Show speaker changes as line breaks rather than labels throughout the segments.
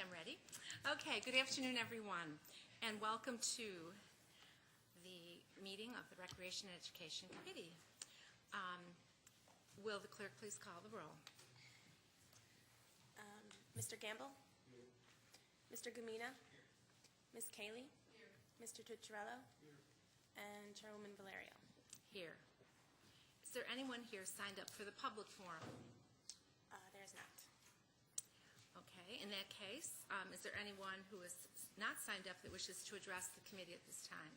I'm ready. Okay, good afternoon, everyone, and welcome to the meeting of the Recreation and Education Committee. Will the clerk please call the roll?
Mr. Gamble? Here. Mr. Gumina? Here. Ms. Cayley? Here. Mr. Tucciarello? Here. And Chairwoman Valerio?
Here. Is there anyone here signed up for the public forum?
There is not.
Okay, in that case, is there anyone who is not signed up that wishes to address the committee at this time?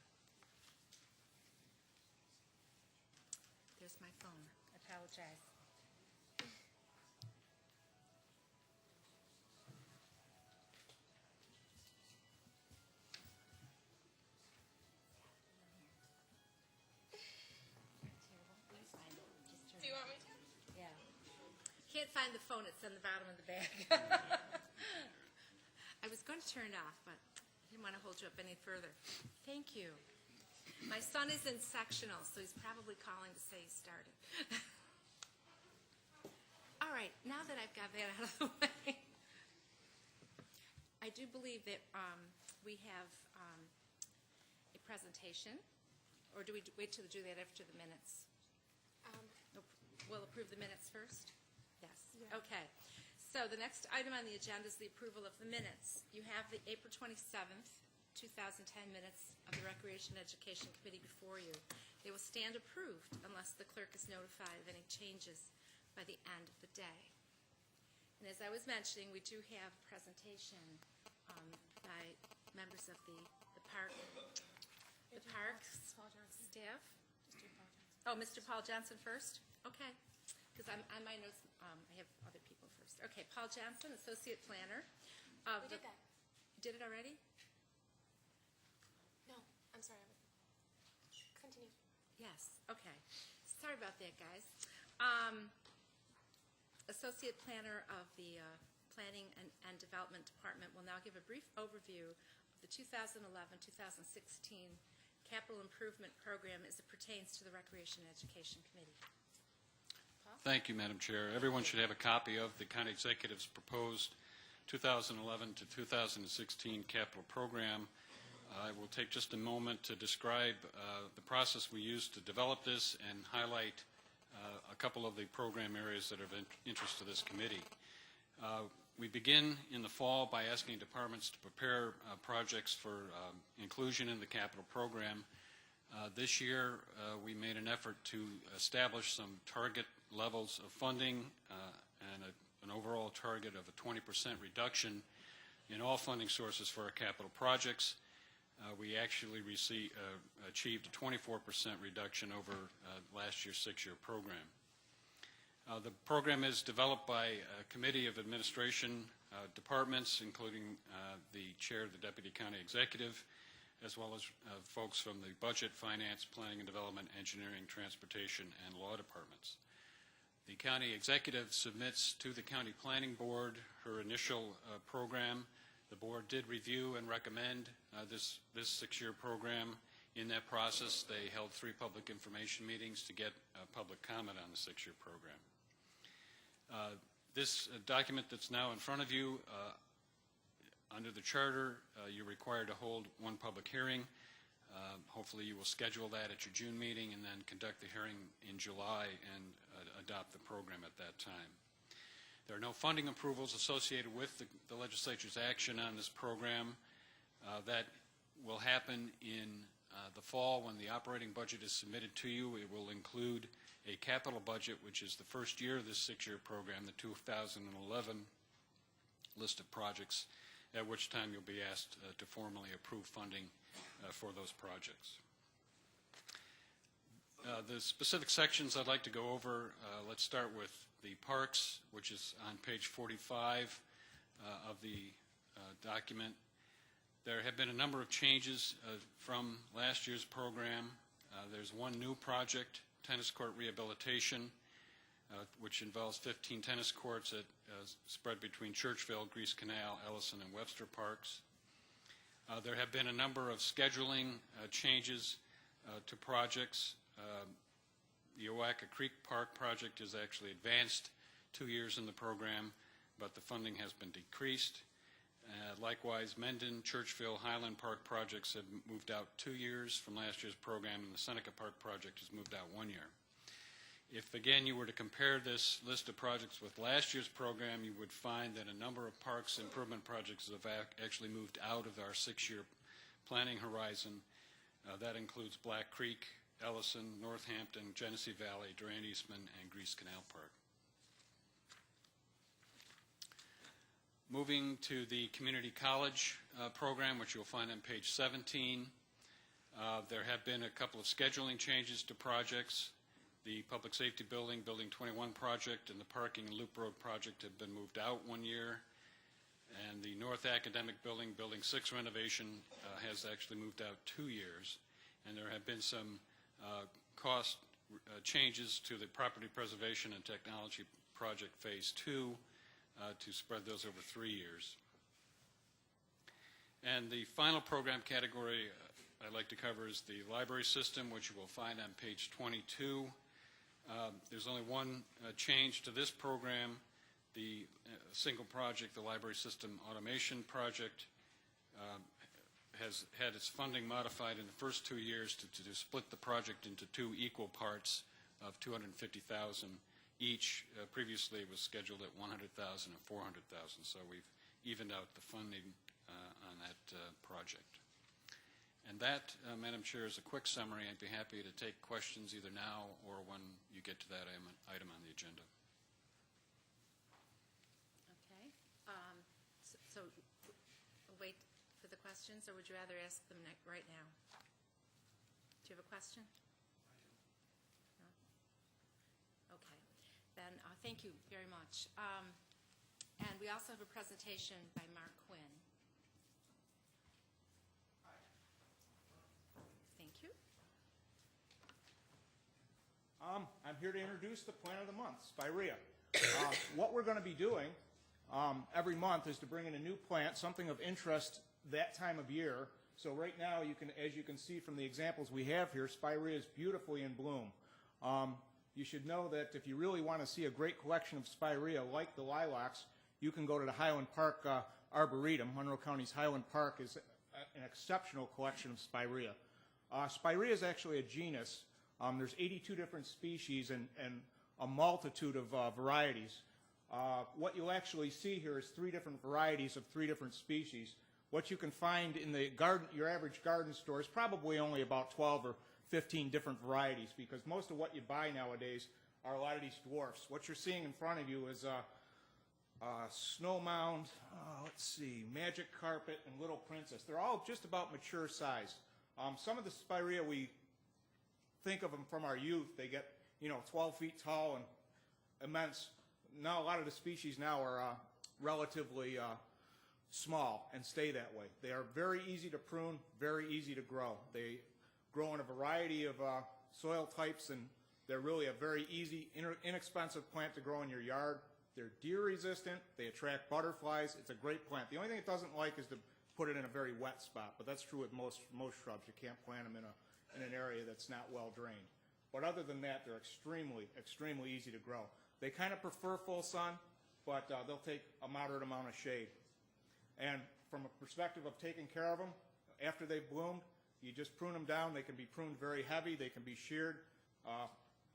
There's my phone. I apologize.
Do you want me to?
Yeah. Can't find the phone. It's on the bottom of the bag. I was going to turn it off, but I didn't want to hold you up any further. Thank you. My son is in sectional, so he's probably calling to say he started. All right, now that I've got that out of the way, I do believe that we have a presentation, or do we wait till we do that after the minutes? We'll approve the minutes first? Yes. Yeah. Okay. So the next item on the agenda is the approval of the minutes. You have the April 27th, 2010 minutes of the Recreation and Education Committee before you. They will stand approved unless the clerk is notified of any changes by the end of the day. And as I was mentioning, we do have a presentation by members of the parks staff. Oh, Mr. Paul Johnson first? Okay, because on my notes, I have other people first. Okay, Paul Johnson, Associate Planner.
We did that.
Did it already?
No, I'm sorry. Continue.
Yes, okay. Sorry about that, guys. Associate Planner of the Planning and Development Department will now give a brief overview of the 2011-2016 Capital Improvement Program as it pertains to the Recreation and Education Committee. Paul?
Thank you, Madam Chair. Everyone should have a copy of the County Executive's proposed 2011 to 2016 capital program. I will take just a moment to describe the process we used to develop this and highlight a couple of the program areas that are of interest to this committee. We begin in the fall by asking departments to prepare projects for inclusion in the capital program. This year, we made an effort to establish some target levels of funding and an overall target of a 20% reduction in all funding sources for our capital projects. We actually achieved a 24% reduction over last year's 6-year program. The program is developed by a committee of administration departments, including the chair of the Deputy County Executive, as well as folks from the Budget, Finance, Planning and Development, Engineering, Transportation, and Law departments. The County Executive submits to the County Planning Board her initial program. The board did review and recommend this 6-year program. In that process, they held 3 public information meetings to get public comment on the 6-year program. This document that's now in front of you, under the charter, you're required to hold 1 public hearing. Hopefully you will schedule that at your June meeting and then conduct the hearing in July and adopt the program at that time. There are no funding approvals associated with the legislature's action on this program. That will happen in the fall when the operating budget is submitted to you. It will include a capital budget, which is the first year of this 6-year program, the 2011 list of projects, at which time you'll be asked to formally approve funding for those projects. The specific sections I'd like to go over, let's start with the parks, which is on page 45 of the document. There have been a number of changes from last year's program. There's 1 new project, tennis court rehabilitation, which involves 15 tennis courts spread between Churchville, Grease Canal, Ellison, and Webster parks. There have been a number of scheduling changes to projects. The Owaka Creek Park project is actually advanced 2 years in the program, but the funding has been decreased. Likewise, Mendon, Churchville, Highland Park projects have moved out 2 years from last year's program, and the Seneca Park project has moved out 1 year. If, again, you were to compare this list of projects with last year's program, you would find that a number of parks improvement projects have actually moved out of our 6-year planning horizon. That includes Black Creek, Ellison, Northampton, Genesee Valley, Durand Eastman, and Grease Canal Park. Moving to the community college program, which you'll find on page 17, there have been a couple of scheduling changes to projects. The Public Safety Building, Building 21 project, and the Parking and Loop Road project have been moved out 1 year. And the North Academic Building, Building 6 renovation has actually moved out 2 years. And there have been some cost changes to the Property Preservation and Technology Project Phase 2 to spread those over 3 years. And the final program category I'd like to cover is the library system, which you will find on page 22. There's only one change to this program. The single project, the library system automation project, has had its funding modified in the first 2 years to split the project into 2 equal parts of $250,000 each. Previously it was scheduled at $100,000 and $400,000, so we've evened out the funding on that project. And that, Madam Chair, is a quick summary. I'd be happy to take questions either now or when you get to that item on the agenda.
Okay. So wait for the questions, or would you rather ask them right now? Do you have a question? No? Okay. Then thank you very much. And we also have a presentation by Mark Quinn. Thank you.
I'm here to introduce the Plant of the Month, Spirea. What we're going to be doing every month is to bring in a new plant, something of interest that time of year. So right now, as you can see from the examples we have here, Spirea is beautifully in bloom. You should know that if you really want to see a great collection of Spirea, like the lilacs, you can go to the Highland Park Arboretum. Monroe County's Highland Park is an exceptional collection of Spirea. Spirea is actually a genus. There's 82 different species and a multitude of varieties. What you'll actually see here is 3 different varieties of 3 different species. What you can find in the garden, your average garden store, is probably only about 12 or 15 different varieties, because most of what you buy nowadays are a lot of these dwarfs. What you're seeing in front of you is Snow Mound, let's see, Magic Carpet, and Little Princess. They're all just about mature size. Some of the Spirea, we think of them from our youth. They get, 12 feet tall and immense. Now a lot of the species now are relatively small and stay that way. They are very easy to prune, very easy to grow. They grow in a variety of soil types, and they're really a very easy, inexpensive plant to grow in your yard. They're deer resistant. They attract butterflies. It's a great plant. The only thing it doesn't like is to put it in a very wet spot, but that's true with most shrubs. You can't plant them in an area that's not well drained. But other than that, they're extremely, extremely easy to grow. They kind of prefer full sun, but they'll take a moderate amount of shade. And from a perspective of taking care of them, after they've bloomed, you just prune them down. They can be pruned very heavy. They can be sheared,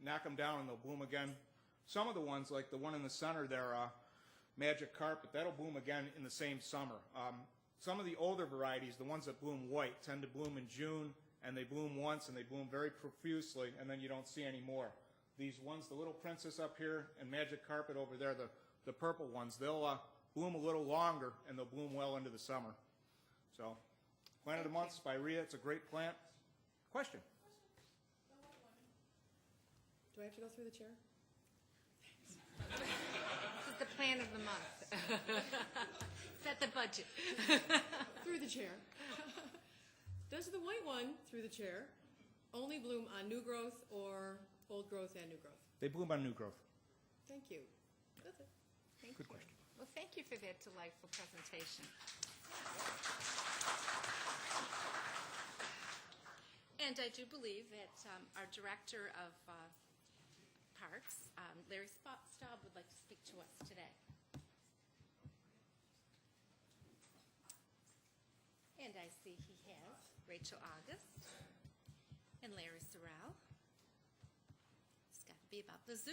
knock them down, and they'll bloom again. Some of the ones, like the one in the center there, Magic Carpet, that'll bloom again in the same summer. Some of the older varieties, the ones that bloom white, tend to bloom in June, and they bloom once, and they bloom very profusely, and then you don't see any more. These ones, the Little Princess up here and Magic Carpet over there, the purple ones, they'll bloom a little longer, and they'll bloom well into the summer. So, Plant of the Month, Spirea, it's a great plant. Question?
Do I have to go through the chair?
This is the plan of the month. Set the budget.
Through the chair. Does the white one, through the chair, only bloom on new growth or old growth and new growth?
They bloom on new growth.
Thank you. That's it.
Good
question.
Well, thank you for that delightful presentation. And I do believe that our Director of Parks, Larry Staub, would like to speak to us today. I see he has Rachel August and Larry Sorrell. It's got to be about the zoo.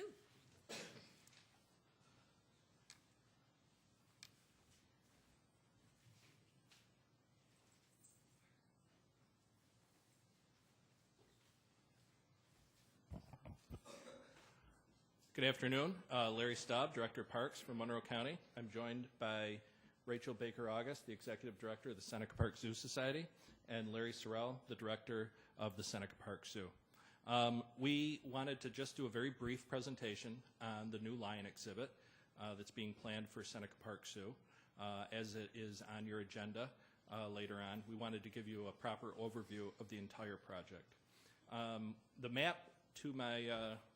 Good afternoon. Larry Staub, Director of Parks for Monroe County. I'm joined by Rachel Baker August, the Executive Director of the Seneca Park Zoo Society, and Larry Sorrell, the Director of the Seneca Park Zoo. We wanted to just do a very brief presentation on the new lion exhibit that's being planned for Seneca Park Zoo. As it is on your agenda later on, we wanted to give you a proper overview of the entire project. The map to my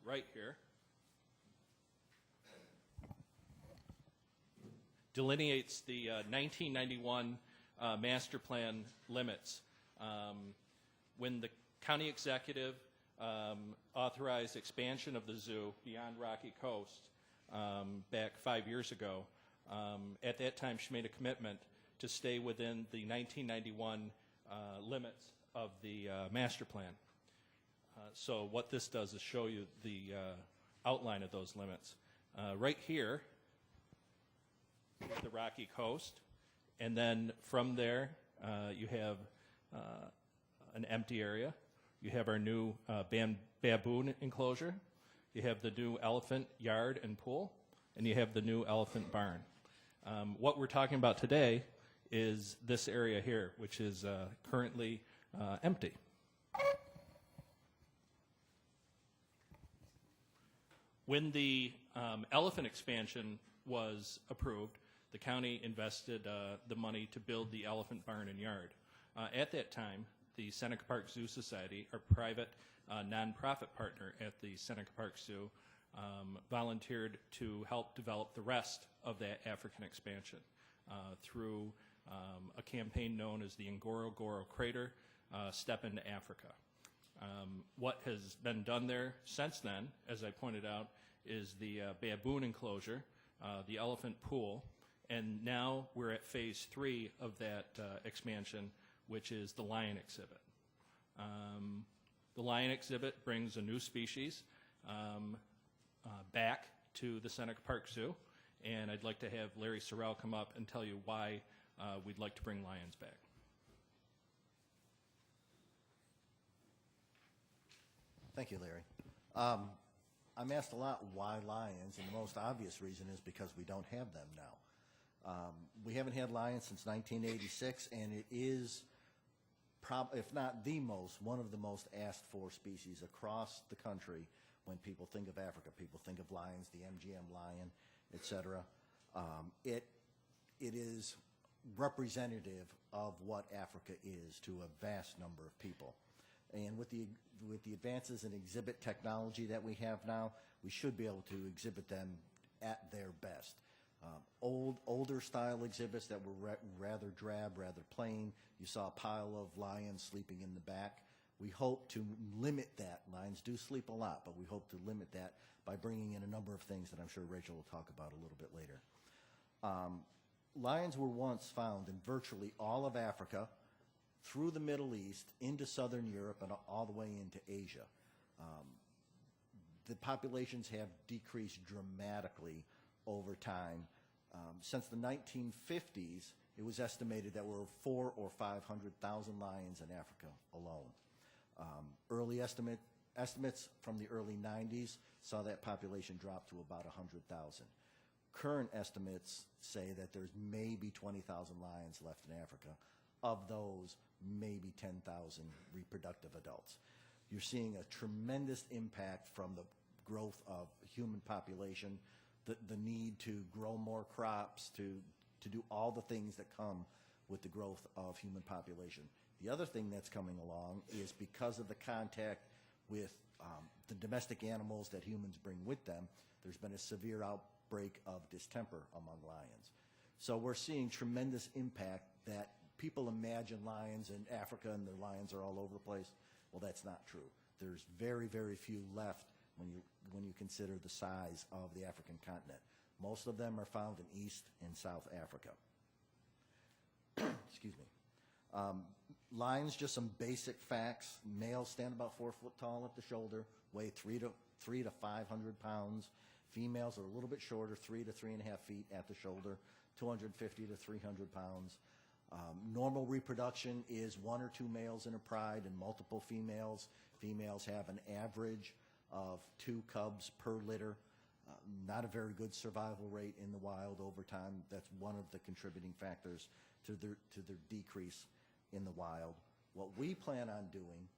right here delineates the 1991 master plan limits. When the county executive authorized expansion of the zoo beyond Rocky Coast back 5 years ago, at that time she made a commitment to stay within the 1991 limits of the master plan. So what this does is show you the outline of those limits. Right here, the Rocky Coast, and then from there you have an empty area. You have our new baboon enclosure. You have the new elephant yard and pool, and you have the new elephant barn. What we're talking about today is this area here, which is currently empty. When the elephant expansion was approved, the county invested the money to build the elephant barn and yard. At that time, the Seneca Park Zoo Society, our private nonprofit partner at the Seneca Park Zoo, volunteered to help develop the rest of that African expansion through a campaign known as the Ngorongoro Crater Step into Africa. What has been done there since then, as I pointed out, is the baboon enclosure, the elephant pool, and now we're at phase 3 of that expansion, which is the lion exhibit. The lion exhibit brings a new species back to the Seneca Park Zoo, and I'd like to have Larry Sorrell come up and tell you why we'd like to bring lions back.
Thank you, Larry. I'm asked a lot why lions, and the most obvious reason is because we don't have them now. We haven't had lions since 1986, and it is, if not the most, one of the most asked for species across the country. When people think of Africa, people think of lions, the MGM lion, etc. It is representative of what Africa is to a vast number of people. And with the advances in exhibit technology that we have now, we should be able to exhibit them at their best. Older style exhibits that were rather drab, rather plain. You saw a pile of lions sleeping in the back. We hope to limit that. Lions do sleep a lot, but we hope to limit that by bringing in a number of things that I'm sure Rachel will talk about a little bit later. Lions were once found in virtually all of Africa, through the Middle East, into Southern Europe, and all the way into Asia. The populations have decreased dramatically over time. Since the 1950s, it was estimated that there were 400,000 or 500,000 lions in Africa alone. Early estimates from the early 90s saw that population drop to about 100,000. Current estimates say that there's maybe 20,000 lions left in Africa. Of those, maybe 10,000 reproductive adults. You're seeing a tremendous impact from the growth of human population, the need to grow more crops, to do all the things that come with the growth of human population. The other thing that's coming along is because of the contact with the domestic animals that humans bring with them, there's been a severe outbreak of distemper among lions. So we're seeing tremendous impact that people imagine lions in Africa and the lions are all over the place. Well, that's not true. There's very, very few left when you consider the size of the African continent. Most of them are found in East and South Africa. Excuse me. Lions, just some basic facts. Males stand about 4 foot tall at the shoulder, weigh 300 to 500 pounds. Females are a little bit shorter, 3 to 3.5 feet at the shoulder, 250 to 300 pounds. Normal reproduction is 1 or 2 males in a pride and multiple females. Females have an average of 2 cubs per litter. Not a very good survival rate in the wild over time. That's one of the contributing factors to their decrease in the wild. What we plan on doing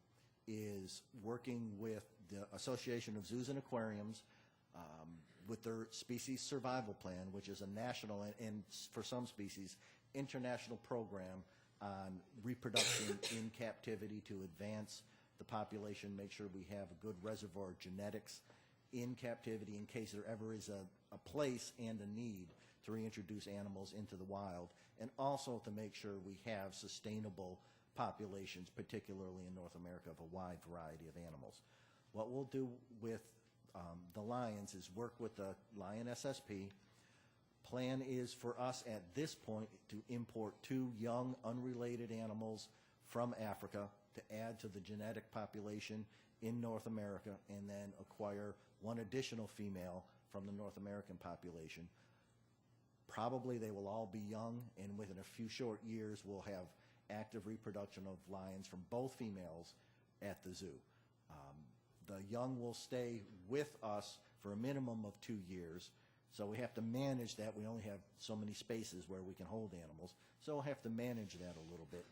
is working with the Association of Zoos and Aquariums with their species survival plan, which is a national and for some species, international program on reproduction in captivity to advance the population, make sure we have a good reservoir of genetics in captivity in case there ever is a place and a need to reintroduce animals into the wild, and also to make sure we have sustainable populations, particularly in North America, of a wide variety of animals. What we'll do with the lions is work with the Lion SSP. Plan is for us at this point to import 2 young, unrelated animals from Africa to add to the genetic population in North America, and then acquire 1 additional female from the North American population. Probably they will all be young, and within a few short years we'll have active reproduction of lions from both females at the zoo. The young will stay with us for a minimum of 2 years, so we have to manage that. We only have so many spaces where we can hold animals, so we'll have to manage that a little bit.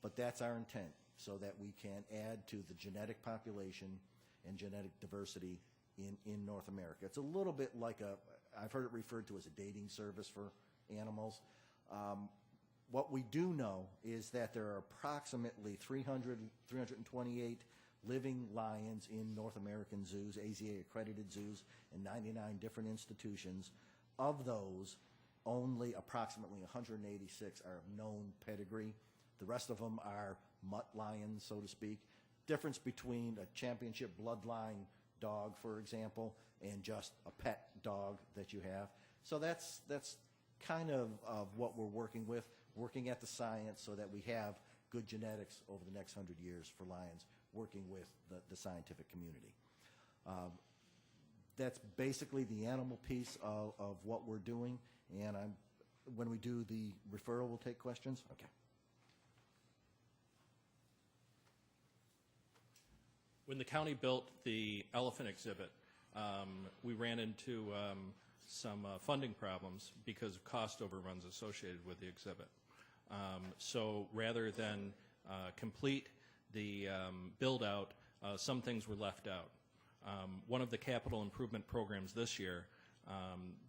But that's our intent, so that we can add to the genetic population and genetic diversity in North America. It's a little bit like I've heard it referred to as a dating service for animals. What we do know is that there are approximately 328 living lions in North American zoos, AZA accredited zoos, and 99 different institutions. Of those, only approximately 186 are of known pedigree. The rest of them are mutt lions, so to speak. Difference between a championship bloodline dog, for example, and just a pet dog that you have. So that's kind of what we're working with, working at the science so that we have good genetics over the next 100 years for lions, working with the scientific community. That's basically the animal piece of what we're doing, and when we do the referral, we'll take questions. Okay.
When the county built the elephant exhibit, we ran into some funding problems because of cost overruns associated with the exhibit. So rather than complete the build-out, some things were left out. One of the capital improvement programs this year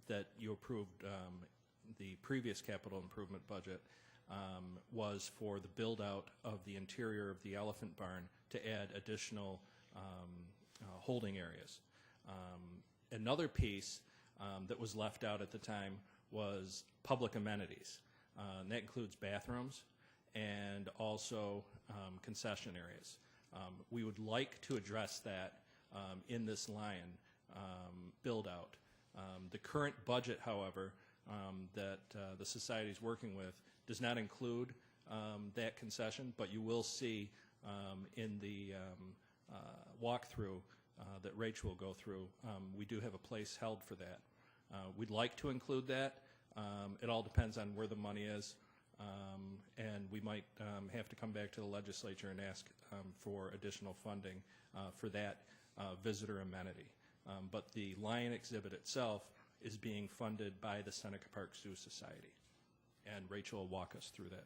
that you approved, the previous capital improvement budget, was for the build-out of the interior of the elephant barn to add additional holding areas. Another piece that was left out at the time was public amenities. And that includes bathrooms and also concession areas. We would like to address that in this lion build-out. The current budget, however, that the Society is working with does not include that concession, but you will see in the walkthrough that Rachel will go through, we do have a place held for that. We'd like to include that. It all depends on where the money is, and we might have to come back to the legislature and ask for additional funding for that visitor amenity. But the lion exhibit itself is being funded by the Seneca Park Zoo Society, and Rachel will walk us through that.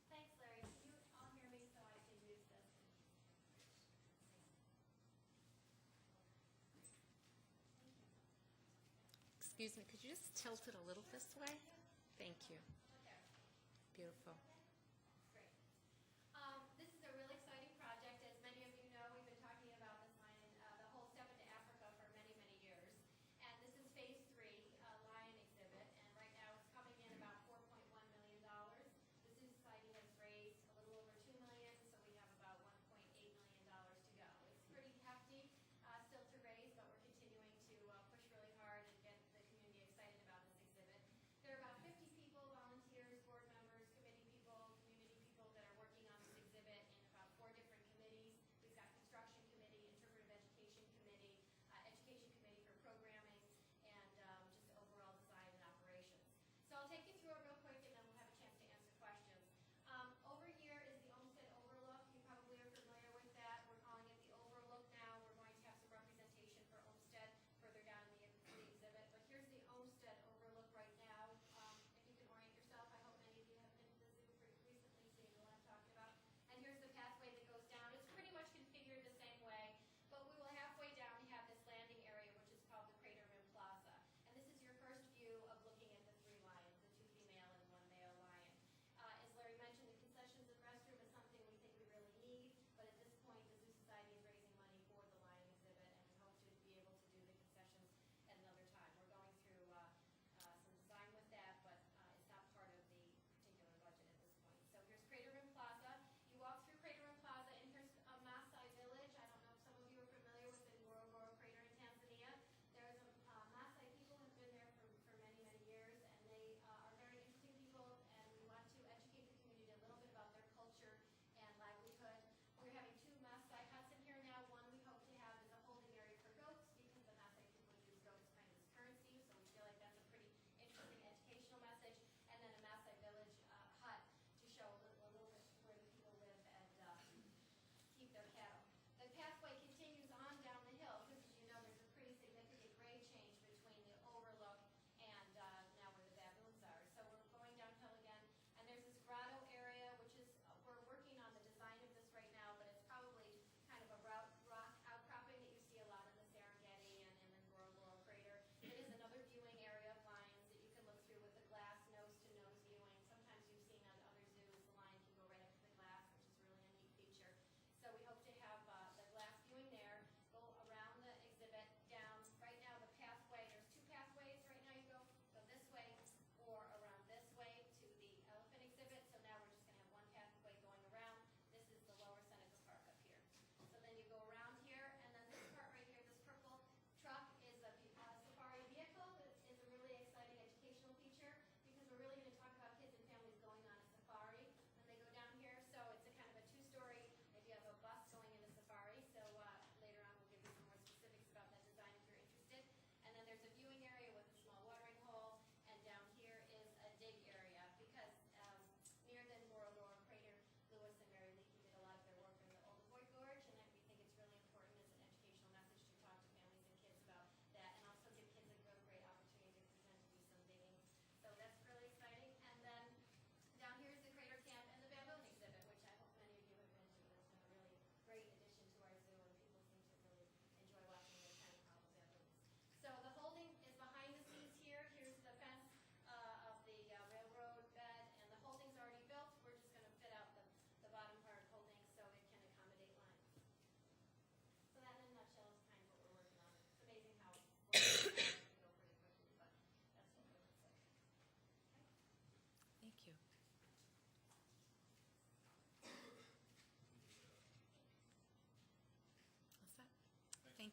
Thanks, Larry. Can you all hear me so I can use this?
Excuse me, could you just tilt it a little this way? Thank you. Beautiful.
Great. This is a really exciting project. As many of you know, we've been talking about this lion, the whole Step into Africa, for many, many years. And this is phase 3, lion exhibit. And right now it's coming in about $4.1 million. The Zoo Society has raised a little over $2 million, so we have about $1.8 million to go. It's pretty hefty still to raise, but we're continuing to push really hard and get the community excited about this exhibit. There are about 50 people volunteer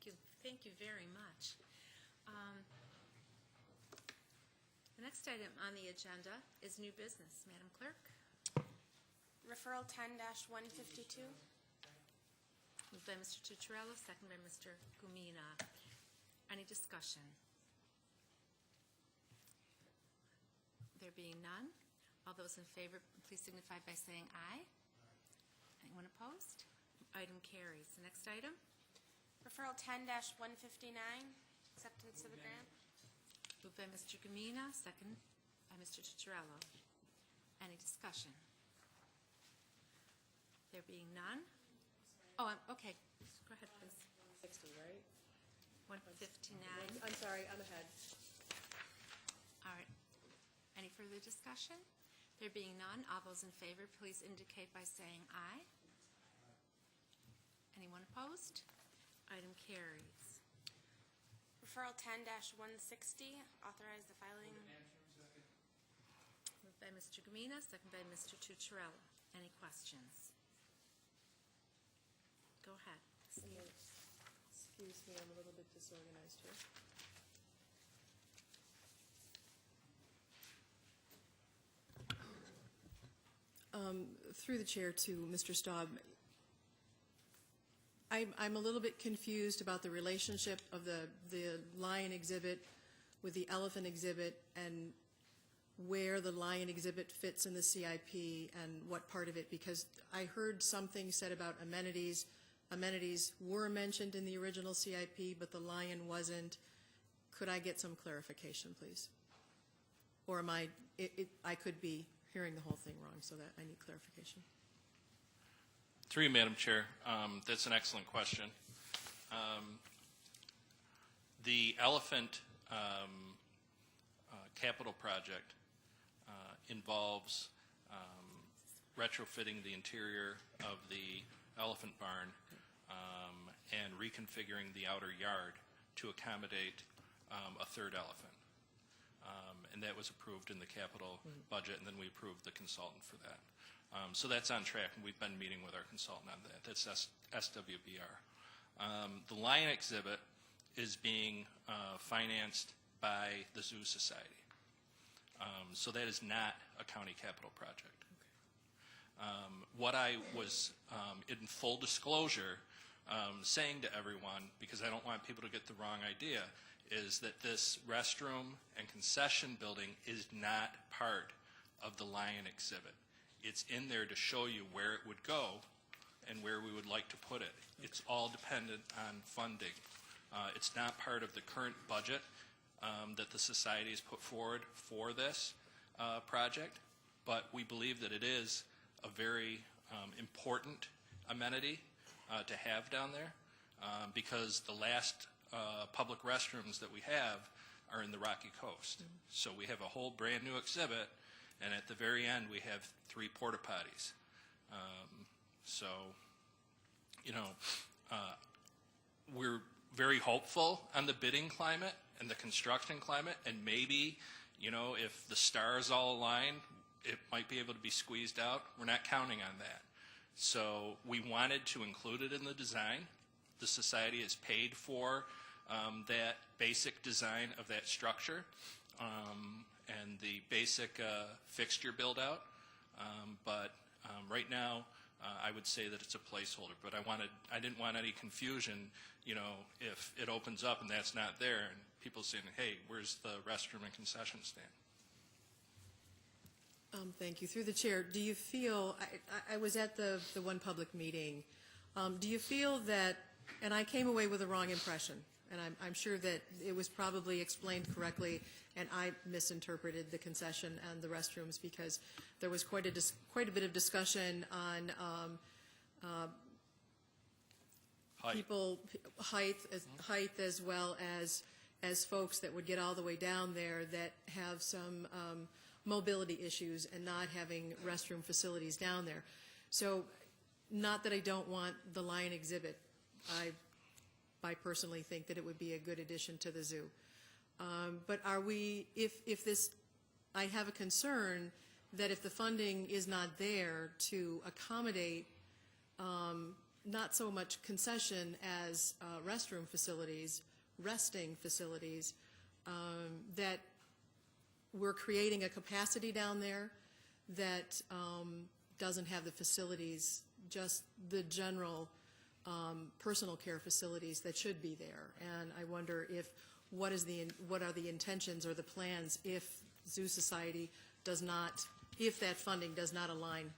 Thank you very much. The next item on the agenda is new business. Madam Clerk?
Referral 10-152.
Moved by Mr. Tucciarello, second by Mr. Gumina. Any discussion? There being none, all those in favor, please signify by saying aye. Anyone opposed? Item carries. The next item?
Referral 10-159, acceptance of the grant.
Moved by Mr. Gumina, second by Mr. Tucciarello. Any discussion? There being none? Oh, okay. Go ahead, please.
60, right?
159.
I'm sorry, I'm ahead.
All right. Any further discussion? There being none, all those in favor, please indicate by saying aye. Anyone opposed? Item carries.
Referral 10-160, authorize the filing.
Moved by Mr. Gumina, second by Mr. Tucciarello. Any questions? Go ahead.
Excuse me, I'm a little bit disorganized here. Through the chair to Mr. Staub, I'm a little bit confused about the relationship of the lion exhibit with the elephant exhibit and where the lion exhibit fits in the CIP and what part of it, because I heard something said about amenities. Amenities were mentioned in the original CIP, but the lion wasn't. Could I get some clarification, please? Or am I could be hearing the whole thing wrong, so that I need clarification.
Through you, Madam Chair, that's an excellent question. The elephant capital project involves retrofitting the interior of the elephant barn and reconfiguring the outer yard to accommodate a third elephant. And that was approved in the capital budget, and then we approved the consultant for that. So that's on track, and we've been meeting with our consultant on that. That's SWBR. The lion exhibit is being financed by the Zoo Society. So that is not a county capital project. What I was, in full disclosure, saying to everyone, because I don't want people to get the wrong idea, is that this restroom and concession building is not part of the lion exhibit. It's in there to show you where it would go and where we would like to put it. It's all dependent on funding. It's not part of the current budget that the society has put forward for this project, but we believe that it is a very important amenity to have down there because the last public restrooms that we have are in the Rocky Coast. So we have a whole brand new exhibit, and at the very end we have 3 porta potties. We're very hopeful on the bidding climate and the construction climate, and maybe, if the stars all align, it might be able to be squeezed out. We're not counting on that. So we wanted to include it in the design. The society has paid for that basic design of that structure and the basic fixture build-out. But right now, I would say that it's a placeholder. But I didn't want any confusion, if it opens up and that's not there, and people saying, hey, where's the restroom and concession stand?
Thank you. Through the chair, do you feel, I was at the one public meeting, do you feel that, and I came away with a wrong impression, and I'm sure that it was probably explained correctly, and I misinterpreted the concession and the restrooms because there was quite a bit of discussion on height as well as folks that would get all the way down there that have some mobility issues and not having restroom facilities down there. So not that I don't want the lion exhibit. I personally think that it would be a good addition to the zoo. But are we, if this, I have a concern that if the funding is not there to accommodate not so much concession as restroom facilities, resting facilities, that we're creating a capacity down there that doesn't have the facilities, just the general personal care facilities that should be there. And I wonder what are the intentions or the plans if Zoo Society does not, if that funding does not align.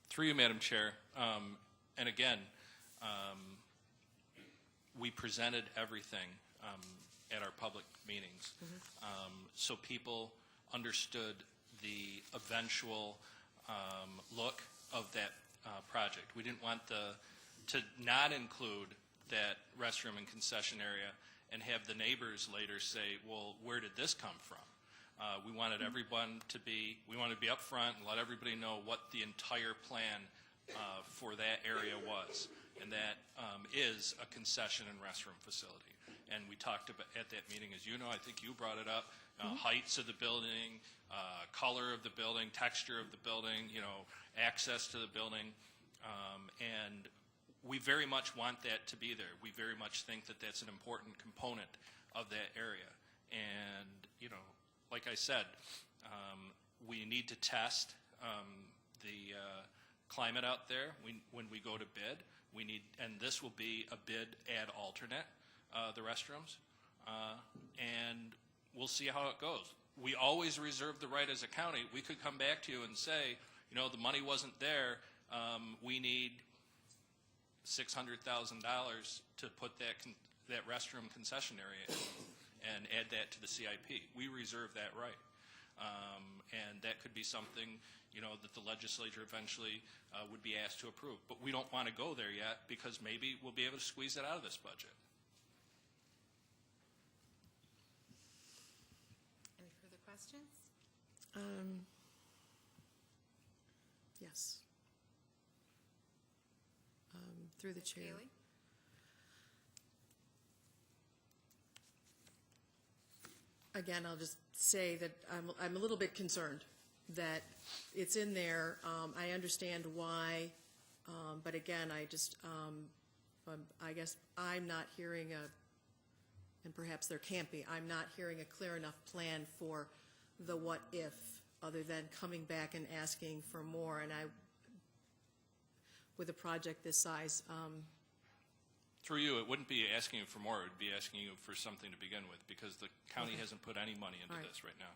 Through you, Madam Chair, and again, we presented everything at our public meetings, so people understood the eventual look of that project. We didn't want to not include that restroom and concession area and have the neighbors later say, well, where did this come from? We wanted everyone to be, we wanted to be upfront and let everybody know what the entire plan for that area was. And that is a concession and restroom facility. And we talked about at that meeting, as you know, I think you brought it up, heights of the building, color of the building, texture of the building, access to the building. And we very much want that to be there. We very much think that that's an important component of that area. And, like I said, we need to test the climate out there when we go to bid. We need, and this will be a bid ad alternate, the restrooms, and we'll see how it goes. We always reserve the right as a county. We could come back to you and say, the money wasn't there. We need $600,000 to put that restroom concession area in and add that to the CIP. We reserve that right. And that could be something, that the legislature eventually would be asked to approve. But we don't want to go there yet because maybe we'll be able to squeeze it out of this budget.
Any further questions?
Yes. Through the chair.
Haley?
Again, I'll just say that I'm a little bit concerned that it's in there. I understand why, but again, I guess I'm not hearing and perhaps there can't be, I'm not hearing a clear enough plan for the what if, other than coming back and asking for more. And with a project this size,
Through you, it wouldn't be asking you for more. It would be asking you for something to begin with because the county hasn't put any money into this right now.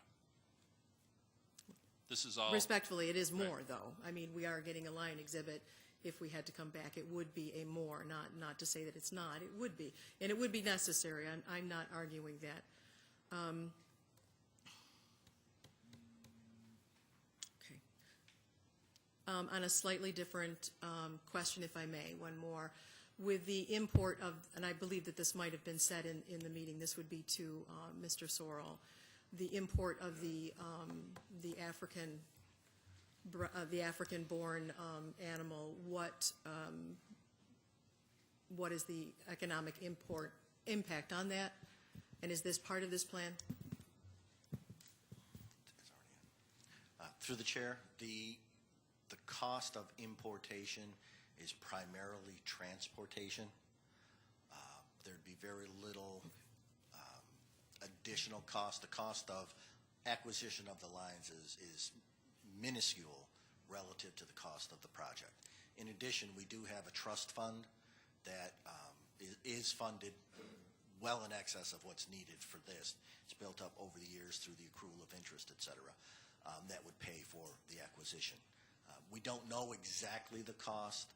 This is all.
respectfully, it is more, though. I mean, we are getting a lion exhibit. If we had to come back, it would be a more, not to say that it's not. It would be. And it would be necessary. I'm not arguing that. Okay. On a slightly different question, if I may, one more. With the import of, and I believe that this might have been said in the meeting, this would be to Mr. Sorrell, the import of the African-born animal. What is the economic impact on that? And is this part of this plan?
Through the chair, the cost of importation is primarily transportation. There'd be very little additional cost. The cost of acquisition of the lines is minuscule relative to the cost of the project. In addition, we do have a trust fund that is funded well in excess of what's needed for this. It's built up over the years through the accrual of interest, et cetera, that would pay for the acquisition. We don't know exactly the cost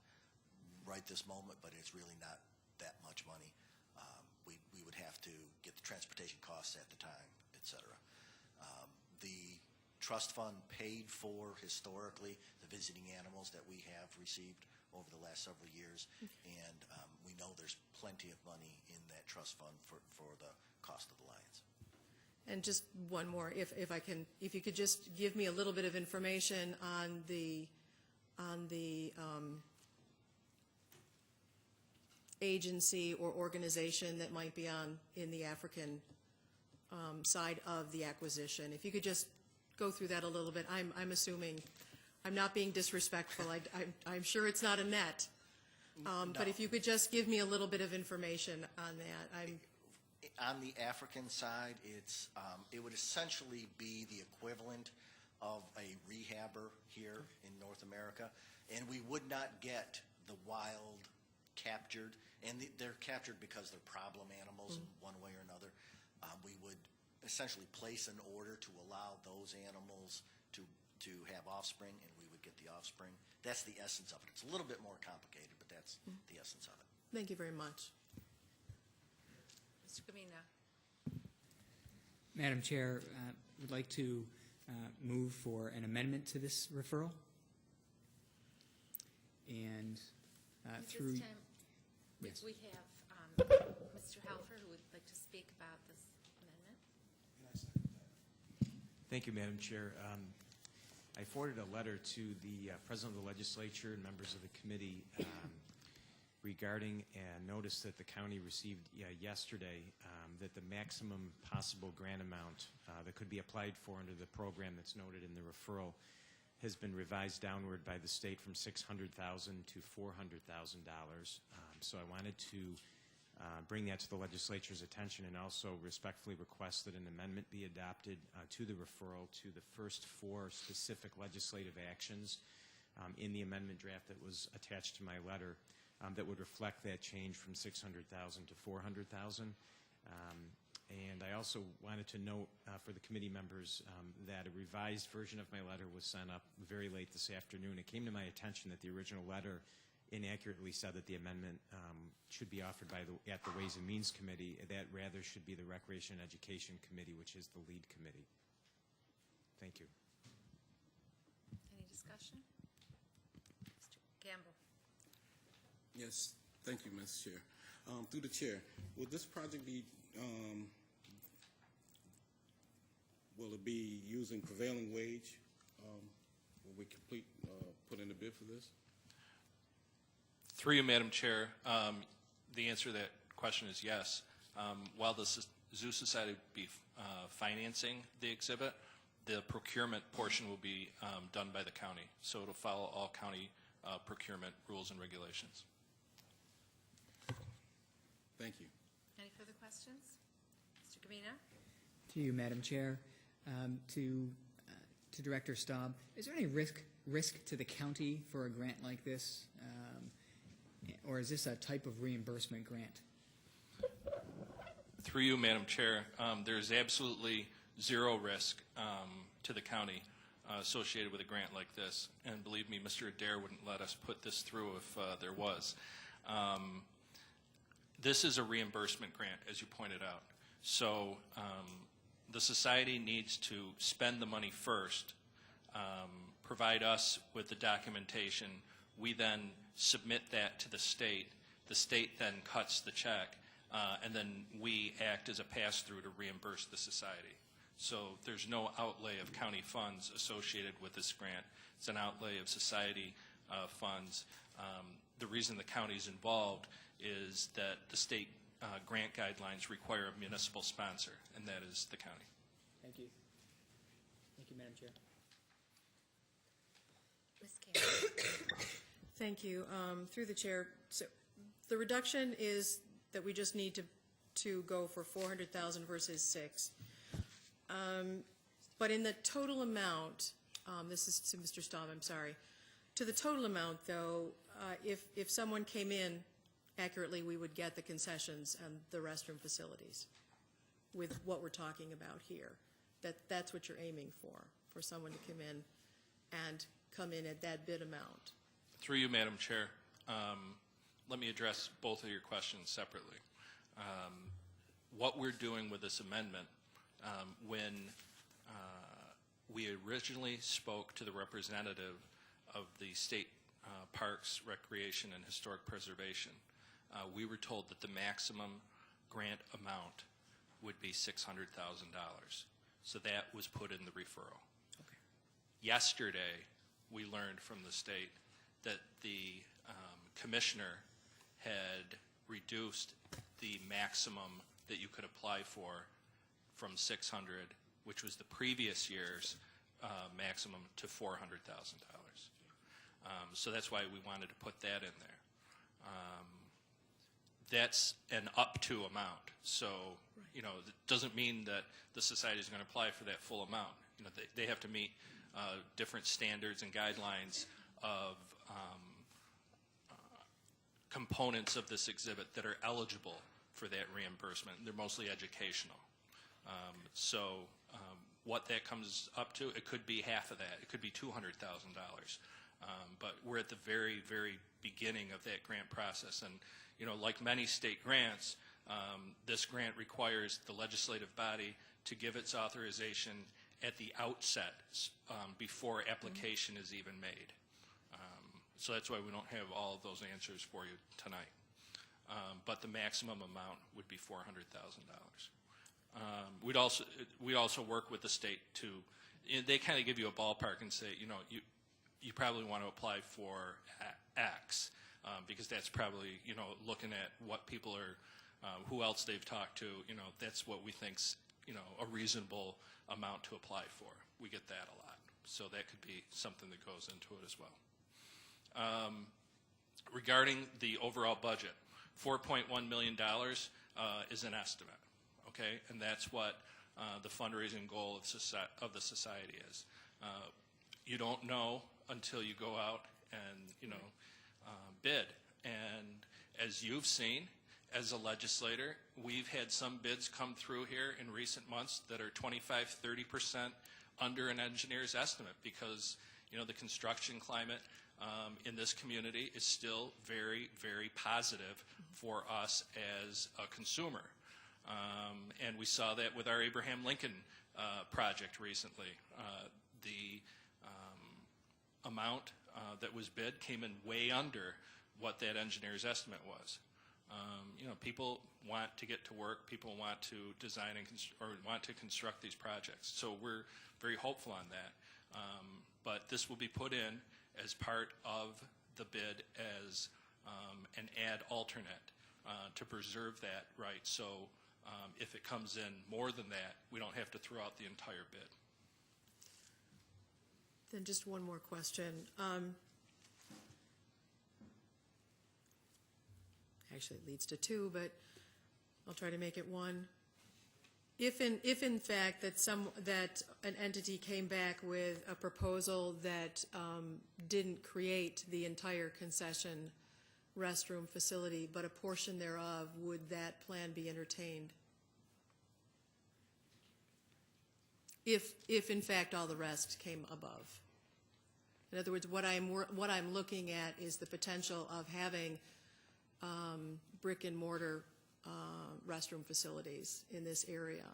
right this moment, but it's really not that much money. We would have to get the transportation costs at the time, et cetera. The trust fund paid for historically the visiting animals that we have received over the last several years, and we know there's plenty of money in that trust fund for the cost of the lions.
And just one more, if you could just give me a little bit of information on the agency or organization that might be in the African side of the acquisition. If you could just go through that a little bit. I'm assuming, I'm not being disrespectful. I'm sure it's not a net. But if you could just give me a little bit of information on that,
On the African side, it would essentially be the equivalent of a rehabber here in North America, and we would not get the wild captured, and they're captured because they're problem animals in one way or another. We would essentially place an order to allow those animals to have offspring, and we would get the offspring. That's the essence of it. It's a little bit more complicated, but that's the essence of it.
thank you very much.
Mr. Gamina.
Madam Chair, would like to move for an amendment to this referral. And
At
through,
this time,
yes.
we have Mr. Helfer who would like to speak about this amendment.
Thank you, Madam Chair. I forwarded a letter to the President of the Legislature and members of the committee regarding a notice that the county received yesterday that the maximum possible grant amount that could be applied for under the program that's noted in the referral has been revised downward by the state from $600,000 to $400,000. So I wanted to bring that to the legislature's attention and also respectfully request that an amendment be adopted to the referral to the first 4 specific legislative actions in the amendment draft that was attached to my letter that would reflect that change from $600,000 to $400,000. And I also wanted to note for the committee members that a revised version of my letter was sent up very late this afternoon. It came to my attention that the original letter inaccurately said that the amendment should be offered at the Ways and Means Committee. That rather should be the Recreation and Education Committee, which is the lead committee. Thank you.
Any discussion? Mr. Gamble.
Yes, thank you, Ms. Chair. Through the chair, will this project be, will it be using prevailing wage? Will we put in a bid for this?
Through you, Madam Chair, the answer to that question is yes. While the Zoo Society will be financing the exhibit, the procurement portion will be done by the county. So it'll follow all county procurement rules and regulations.
Thank you.
Any further questions? Mr. Gamina?
To you, Madam Chair, to Director Staub, is there any risk to the county for a grant like this, or is this a type of reimbursement grant?
Through you, Madam Chair, there's absolutely zero risk to the county associated with a grant like this. And believe me, Mr. Adair wouldn't let us put this through if there was. This is a reimbursement grant, as you pointed out. So the society needs to spend the money first, provide us with the documentation. We then submit that to the state. The state then cuts the check, and then we act as a pass-through to reimburse the society. So there's no outlay of county funds associated with this grant. It's an outlay of society funds. The reason the county is involved is that the state grant guidelines require a municipal sponsor, and that is the county.
Thank you. Thank you, Madam Chair.
Ms. Campbell.
Thank you. Through the chair, so the reduction is that we just need to go for 400,000 versus 6. But in the total amount, this is to Mr. Staub, I'm sorry. To the total amount, though, if someone came in accurately, we would get the concessions and the restroom facilities with what we're talking about here. That's what you're aiming for someone to come in at that bid amount.
Through you, Madam Chair, let me address both of your questions separately. What we're doing with this amendment, when we originally spoke to the representative of the State Parks, Recreation, and Historic Preservation, we were told that the maximum grant amount would be $600,000. So that was put in the referral.
Okay.
Yesterday, we learned from the state that the commissioner had reduced the maximum that you could apply for from $600,000, which was the previous year's maximum, to $400,000. So that's why we wanted to put that in there. that's an up to amount. So, you know, it doesn't mean that the society is going to apply for that full amount. You know, they have to meet different standards and guidelines of components of this exhibit that are eligible for that reimbursement. They're mostly educational. What that comes up to, it could be half of that. It could be $200,000. But we're at the very, very beginning of that grant process. And, you know, like many state grants, this grant requires the legislative body to give its authorization at the outset before application is even made. So that's why we don't have all of those answers for you tonight. But the maximum amount would be $400,000. We'd also work with the state to, they kind of give you a ballpark and say, you know, you probably want to apply for X, because that's probably, you know, looking at what people are, who else they've talked to, you know, that's what we think's, you know, a reasonable amount to apply for. We get that a lot. So that could be something that goes into it as well. Regarding the overall budget, $4.1 million is an estimate, okay? And that's what the fundraising goal of the society is. You don't know until you go out and, you know, bid. And as you've seen, as a legislator, we've had some bids come through here in recent months that are 25–30% under an engineer's estimate because, you know, the construction climate in this community is still very, very positive for us as a consumer. And we saw that with our Abraham Lincoln project recently. The amount that was bid came in way under what that engineer's estimate was. You know, people want to get to work. People want to design and want to construct these projects. So we're very hopeful on that. But this will be put in as part of the bid as an ad alternate to preserve that right. So if it comes in more than that, we don't have to throw out the entire bid.
Then just one more question. Actually, it leads to two, but I'll try to make it one. If in fact that an entity came back with a proposal that didn't create the entire concession restroom facility, but a portion thereof, would that plan be entertained? If in fact all the rest came above. In other words, what I'm looking at is the potential of having brick and mortar restroom facilities in this area.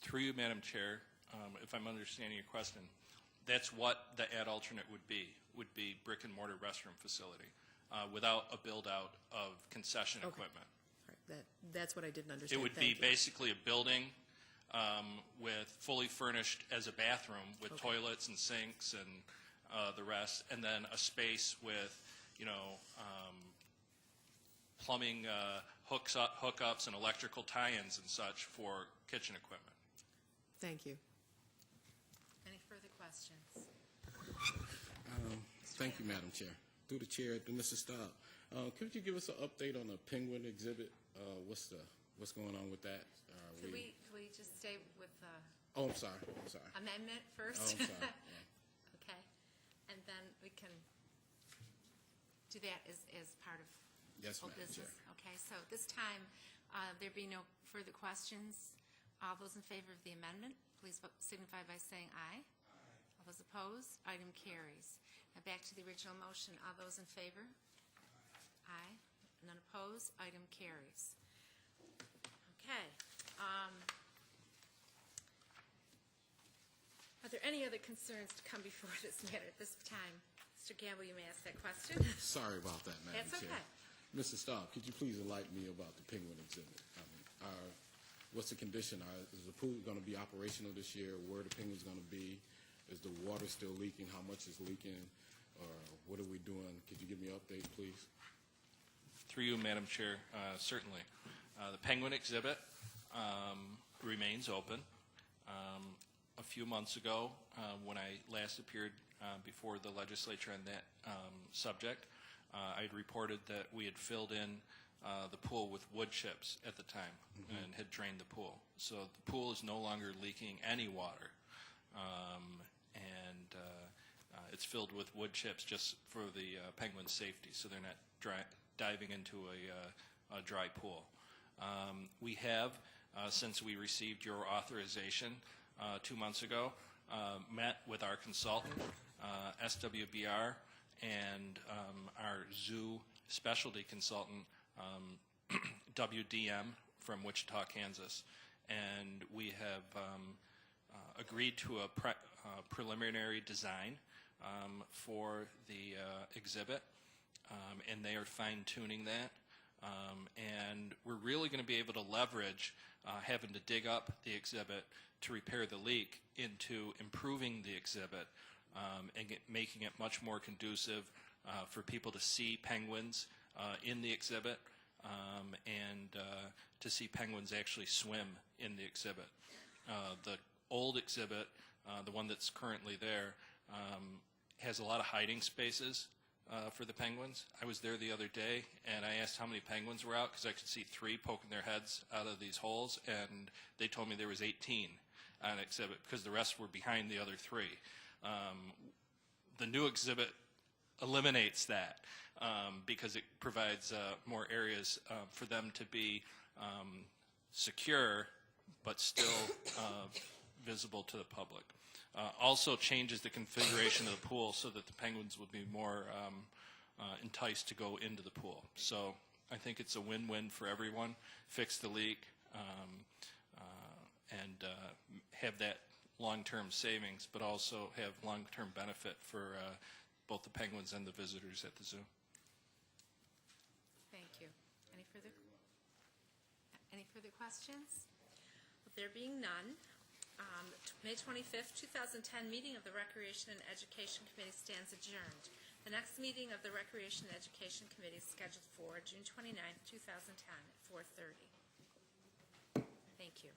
Through you, Madam Chair, if I'm understanding your question, that's what the ad alternate would be brick and mortar restroom facility without a build out of concession equipment.
Right. That's what I didn't understand.
It would be basically a building with fully furnished as a bathroom with toilets and sinks and the rest, and then a space with, you know, plumbing hookups and electrical tie-ins and such for kitchen equipment.
Thank you.
Any further questions?
Thank you, Madam Chair. Through the chair, to Mr. Staub. Could you give us an update on the penguin exhibit? What's going on with that?
Could we just stay with the
Oh, I'm sorry.
amendment first?
Oh, I'm sorry. Yeah.
Okay. And then we can do that as part of
Yes,
whole
Madam
business.
Chair.
Okay, so this time, there be no further questions. All those in favor of the amendment, please signify by saying aye. All those opposed, item carries. Now back to the original motion. All those in favor? Aye. None opposed, item carries. Okay. Are there any other concerns to come before this matter at this time? Mr. Gamble, you may ask that question.
Sorry about that, Madam
That's
Chair.
okay.
Mr. Staub, could you please enlighten me about the penguin exhibit? What's the condition? Is the pool going to be operational this year? Where are the penguins going to be? Is the water still leaking? How much is leaking? Or what are we doing? Could you give me an update, please?
Through you, Madam Chair, certainly. The penguin exhibit remains open. A few months ago, when I last appeared before the legislature on that subject. I had reported that we had filled in the pool with wood chips at the time and had drained the pool. So the pool is no longer leaking any water. It's filled with wood chips just for the penguins' safety, so they're not diving into a dry pool. We have, since we received your authorization 2 months ago, met with our consultant, SWBR, and our zoo specialty consultant, WDM, from Wichita, Kansas. And we have agreed to a preliminary design for the exhibit, and they are fine-tuning that. And we're really going to be able to leverage having to dig up the exhibit to repair the leak into improving the exhibit and making it much more conducive for people to see penguins in the exhibit and to see penguins actually swim in the exhibit. The old exhibit, the one that's currently there, has a lot of hiding spaces for the penguins. I was there the other day, and I asked how many penguins were out because I could see 3 poking their heads out of these holes, and they told me there was 18 on exhibit because the rest were behind the other 3. The new exhibit eliminates that because it provides more areas for them to be secure but still visible to the public. Also changes the configuration of the pool so that the penguins would be more enticed to go into the pool. So I think it's a win-win for everyone. Fix the leak and have that long-term savings, but also have long-term benefit for both the penguins and the visitors at the zoo.
Thank you. Any further questions? Well, there being none, May 25th, 2010 meeting of the Recreation and Education Committee stands adjourned. The next meeting of the Recreation and Education Committee is scheduled for June 29th, 2010 at 4:30. Thank you.